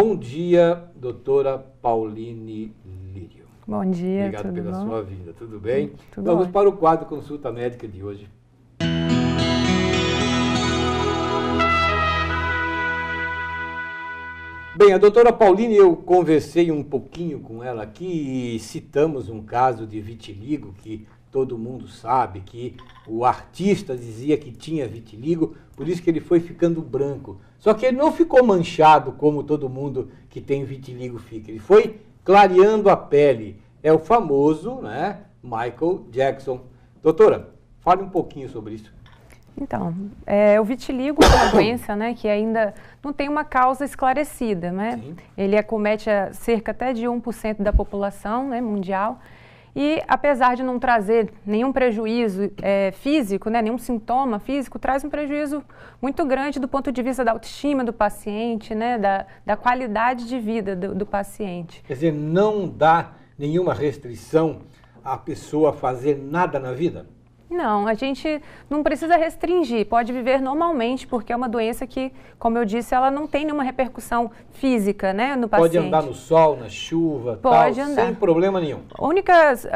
Bom dia, doutora Pauline Lírio. Bom dia, obrigado pela sua vinda, tudo bem? Tudo Vamos bom. para o quadro Consulta Médica de hoje. Bem, a doutora Pauline, eu conversei um pouquinho com ela aqui e citamos um caso de vitiligo que todo mundo sabe, que o artista dizia que tinha vitiligo, por isso que ele foi ficando branco. Só que ele não ficou manchado como todo mundo que tem vitiligo fica, ele foi clareando a pele. É o famoso, né, Michael Jackson. Doutora, fale um pouquinho sobre isso. Então, o vitiligo é uma doença, né, que ainda não tem uma causa esclarecida, né? Sim. Ele acomete cerca até de 1% da população, né, mundial. E apesar de não trazer nenhum prejuízo físico, né, nenhum sintoma físico, traz um prejuízo muito grande do ponto de vista da autoestima do paciente, né, da qualidade de vida do paciente. Quer dizer, não dá nenhuma restrição à pessoa fazer nada na vida? Não, a gente não precisa restringir, pode viver normalmente, porque é uma doença que, como eu disse, ela não tem nenhuma repercussão física, né, no paciente. Pode andar no sol, na chuva, pode tal, andar. sem problema nenhum. Únicas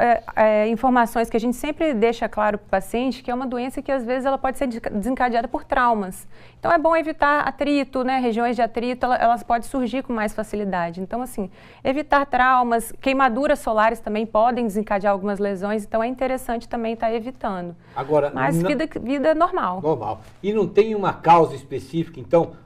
informações que a gente sempre deixa claro para o paciente que é uma doença que às vezes ela pode ser desencadeada por traumas. Então é bom evitar atrito, né, regiões de atrito, elas podem surgir com mais facilidade. Então assim, evitar traumas, queimaduras solares também podem desencadear algumas lesões, então é interessante também estar evitando. Agora, mas vida normal. Normal. E não tem uma causa específica, então,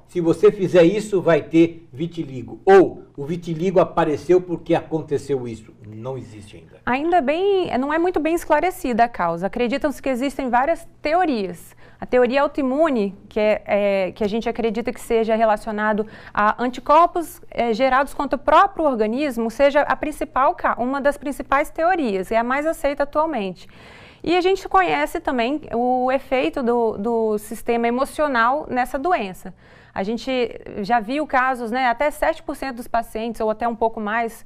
se você fizer isso, vai ter vitiligo. Ou o vitiligo apareceu porque aconteceu isso. Não existe ainda. Ainda bem, não é muito bem esclarecida a causa. Acreditam-se que existem várias teorias. A teoria autoimune, que a gente acredita que seja relacionado a anticorpos gerados contra o próprio organismo, seja uma das principais teorias, é a mais aceita atualmente. E a gente conhece também o efeito do sistema emocional nessa doença. A gente já viu casos, né, até 7% dos pacientes, ou até um pouco mais,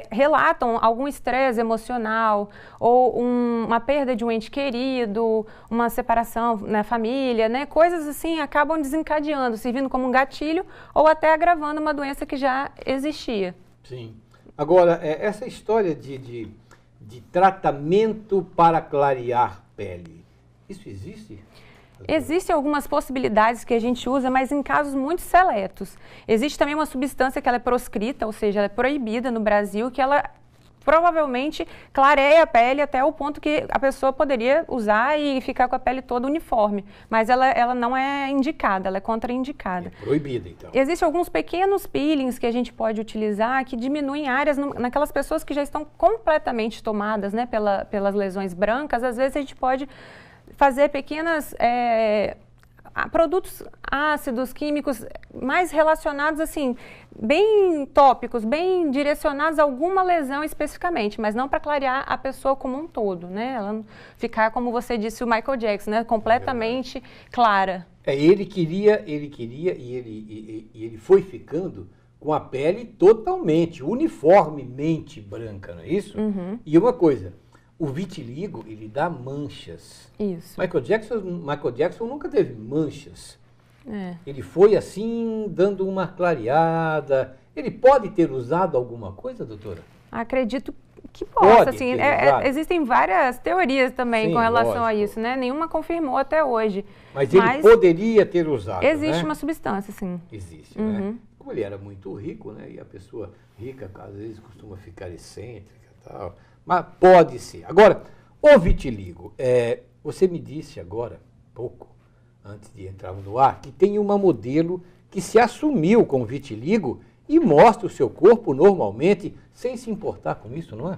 relatam algum estresse emocional, ou uma perda de um ente querido, uma separação na família, né, coisas assim acabam desencadeando, servindo como um gatilho, ou até agravando uma doença que já existia. Sim. Agora, essa história de tratamento para clarear pele, isso existe? Existem algumas possibilidades que a gente usa, mas em casos muito seletos. Existe também uma substância que ela é proscrita, ou seja, ela é proibida no Brasil, que ela provavelmente clareia a pele até o ponto que a pessoa poderia usar e ficar com a pele toda uniforme. Mas ela não é indicada, ela é contraindicada. É proibida, então. Existem alguns pequenos peelings que a gente pode utilizar que diminuem áreas naquelas pessoas que já estão completamente tomadas, né, pelas lesões brancas. Às vezes a gente pode fazer pequenas produtos ácidos, químicos, mais relacionados, assim, bem tópicos, bem direcionados a alguma lesão especificamente, mas não para clarear a pessoa como um todo, né? Ela não ficar, como você disse, o Michael Jackson, né? Completamente clara. Ele queria e ele foi ficando com a pele totalmente, uniformemente branca, não é isso? Uhum. E uma coisa, o vitiligo, ele dá manchas. Isso. Michael Jackson nunca teve manchas. Ele foi assim, dando uma clareada. Ele pode ter usado alguma coisa, doutora? Acredito que possa, Pode assim, existem várias teorias também com relação a isso, né? Nenhuma confirmou até hoje. Mas ele poderia ter usado, existe, né? uma substância, sim. Existe, né? Como ele era muito rico, né? E a pessoa rica, às vezes, costuma ficar excêntrica e tal. Mas pode ser. Agora, o vitiligo, você me disse agora, pouco, antes de entrarmos no ar, que tem uma modelo que se assumiu com vitiligo e mostra o seu corpo normalmente, sem se importar com isso, não é?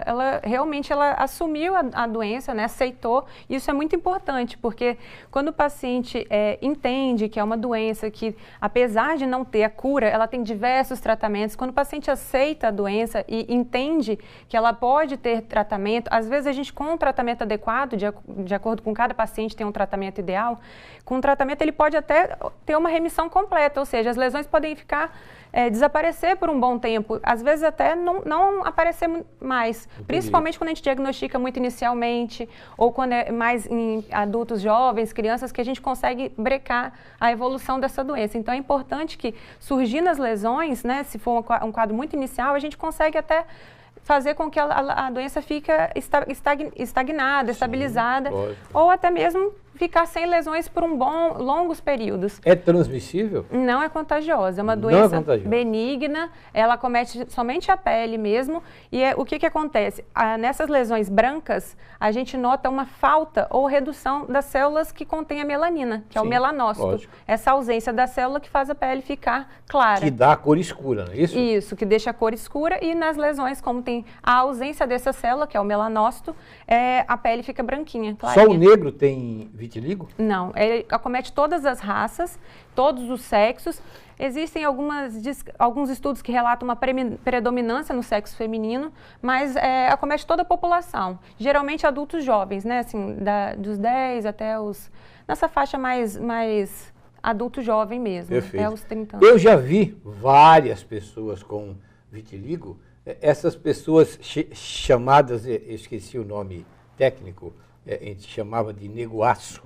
Ela realmente assumiu a doença, né, aceitou. Isso é muito importante, porque quando o paciente entende que é uma doença que, apesar de não ter a cura, ela tem diversos tratamentos. Quando o paciente aceita a doença e entende que ela pode ter tratamento, às vezes a gente, com um tratamento adequado, de acordo com cada paciente tem um tratamento ideal, com o tratamento ele pode até ter uma remissão completa, ou seja, as lesões podem desaparecer por um bom tempo, às vezes até não aparecer mais. Entendi. Principalmente quando a gente diagnostica muito inicialmente, ou quando é mais em adultos jovens, crianças, que a gente consegue brecar a evolução dessa doença. Então é importante que, surgindo as lesões, né, se for um quadro muito inicial, a gente consegue até fazer com que a doença fique estagnada, estabilizada, ou até mesmo ficar sem lesões por longos períodos. É transmissível? Não é contagiosa, é uma doença benigna, ela comete somente a pele mesmo, e o que acontece? Nessas lesões brancas, a gente nota uma falta ou redução das células que contêm a melanina, que é o melanócito. Lógico. Essa ausência da célula que faz a pele ficar clara. Que dá a cor escura, não é isso? Isso, que deixa a cor escura, e nas lesões, como tem a ausência dessa célula, que é o melanócito, a pele fica branquinha, clarinha. Só o negro tem vitiligo? Não, ele acomete todas as raças, todos os sexos. Existem alguns estudos que relatam uma predominância no sexo feminino, mas acomete toda a população. Geralmente adultos jovens, né? Assim, dos 10 até nessa faixa mais adulto jovem mesmo. Perfeito. Até os 30 anos. Eu já vi várias pessoas com vitiligo. Essas pessoas chamadas, eu esqueci o nome técnico, a gente chamava de neguaço,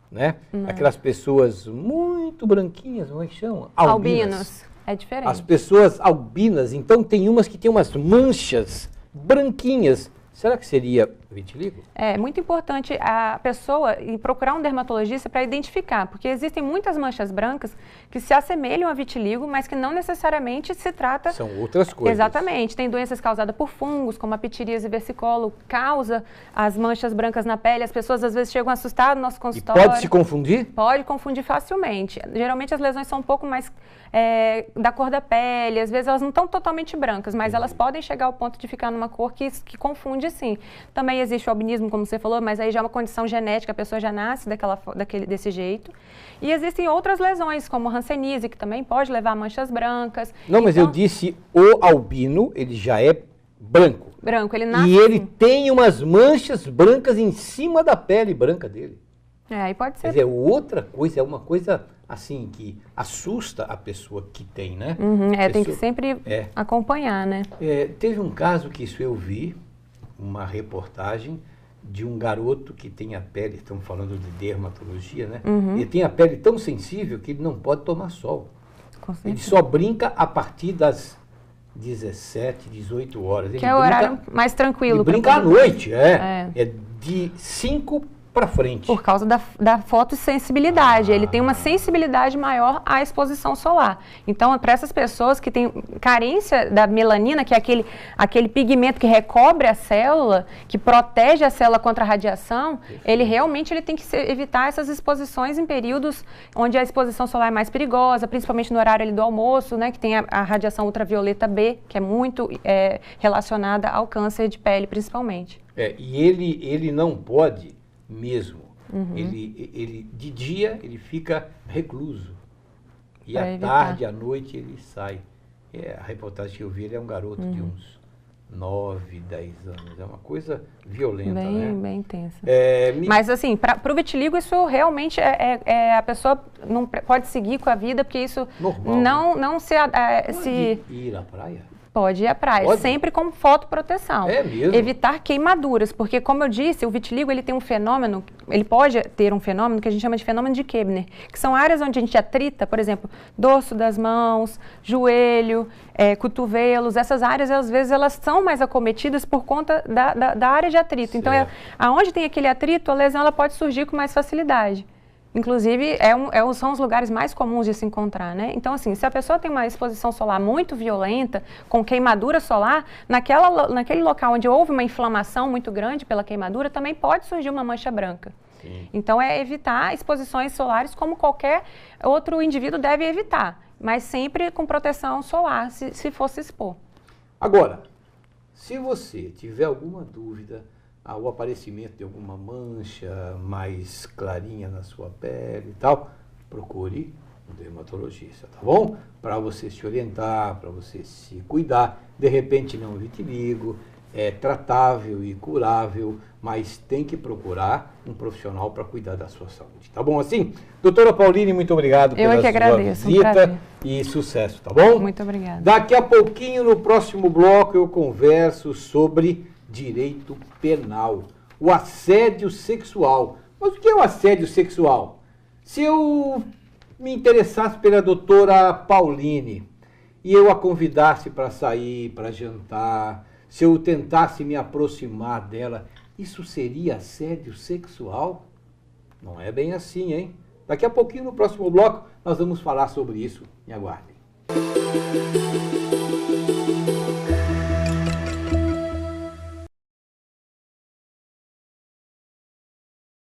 né? Aquelas pessoas muito branquinhas, como é que chama? Albinos. É diferente. As pessoas albinas, então tem umas que tem umas manchas branquinhas. Será que seria vitiligo? É muito importante a pessoa procurar um dermatologista para identificar, porque existem muitas manchas brancas que se assemelham a vitiligo, mas que não necessariamente se trata... São outras coisas. Exatamente. Tem doenças causadas por fungos, como a pitiríase versicolor, causa as manchas brancas na pele. As pessoas às vezes chegam assustadas no nosso consultório. E pode se confundir? Pode confundir facilmente. Geralmente as lesões são um pouco mais da cor da pele, às vezes elas não estão totalmente brancas, mas elas podem chegar ao ponto de ficar numa cor que confunde sim. Também existe o albinismo, como você falou, mas aí já é uma condição genética, a pessoa já nasce desse jeito. E existem outras lesões, como hanseníase, que também pode levar a manchas brancas. Não, mas eu disse o albino, ele já é branco. Branco, ele nasce. E ele tem umas manchas brancas em cima da pele branca dele. Aí pode ser. Quer dizer, outra coisa, é uma coisa assim que assusta a pessoa que tem, né? Tem que sempre acompanhar, né? Teve um caso que isso eu vi, uma reportagem de um garoto que tem a pele, estamos falando de dermatologia, né? Ele tem a pele tão sensível que ele não pode tomar sol. Ele só brinca a partir das 17, 18 horas. Que é o horário mais tranquilo. Ele brinca à noite, é de 5 para frente. Por causa da fotossensibilidade. Ele tem uma sensibilidade maior à exposição solar. Então, para essas pessoas que têm carência da melanina, que é aquele pigmento que recobre a célula, que protege a célula contra a radiação, ele tem que evitar essas exposições em períodos onde a exposição solar é mais perigosa, principalmente no horário ali do almoço, né, que tem a radiação ultravioleta B, que é muito relacionada ao câncer de pele, principalmente. E ele não pode mesmo. Ele de dia ele fica recluso e à tarde, à noite ele sai. A reportagem que eu vi, ele é um garoto de uns 9, 10 anos. É uma coisa violenta, né? Bem intensa. Mas assim, para o vitiligo isso realmente a pessoa não pode seguir com a vida, porque isso normal, não se... Pode ir à praia? Pode ir à praia, sempre com fotoproteção. É mesmo? Evitar queimaduras, porque como eu disse, o vitiligo ele tem um fenômeno, ele pode ter um fenômeno que a gente chama de fenômeno de Koebner, que são áreas onde a gente atrita, por exemplo, dorso das mãos, joelho, cotovelos, essas áreas às vezes elas são mais acometidas por conta da área de atrito. Certo. Então, aonde tem aquele atrito, a lesão ela pode surgir com mais facilidade. Inclusive, são os lugares mais comuns de se encontrar, né? Então, assim, se a pessoa tem uma exposição solar muito violenta, com queimadura solar, naquele local onde houve uma inflamação muito grande pela queimadura, também pode surgir uma mancha branca. Sim. Então, evitar exposições solares como qualquer outro indivíduo deve evitar, mas sempre com proteção solar, se for se expor. Agora, se você tiver alguma dúvida ao aparecimento de alguma mancha mais clarinha na sua pele e tal, procure um dermatologista, tá bom? Para você se orientar, para você se cuidar. De repente não vitiligo, é tratável e curável, mas tem que procurar um profissional para cuidar da sua saúde. Tá bom assim? Doutora Pauline, muito obrigado pela sua visita e sucesso, tá bom? Muito obrigada. Daqui a pouquinho, no próximo bloco, eu converso sobre direito penal, o assédio sexual. Mas o que é o assédio sexual? Se eu me interessasse pela doutora Pauline e eu a convidasse para sair, para jantar, se eu tentasse me aproximar dela, isso seria assédio sexual? Não é bem assim, hein? Daqui a pouquinho, no próximo bloco, nós vamos falar sobre isso. Me aguardem.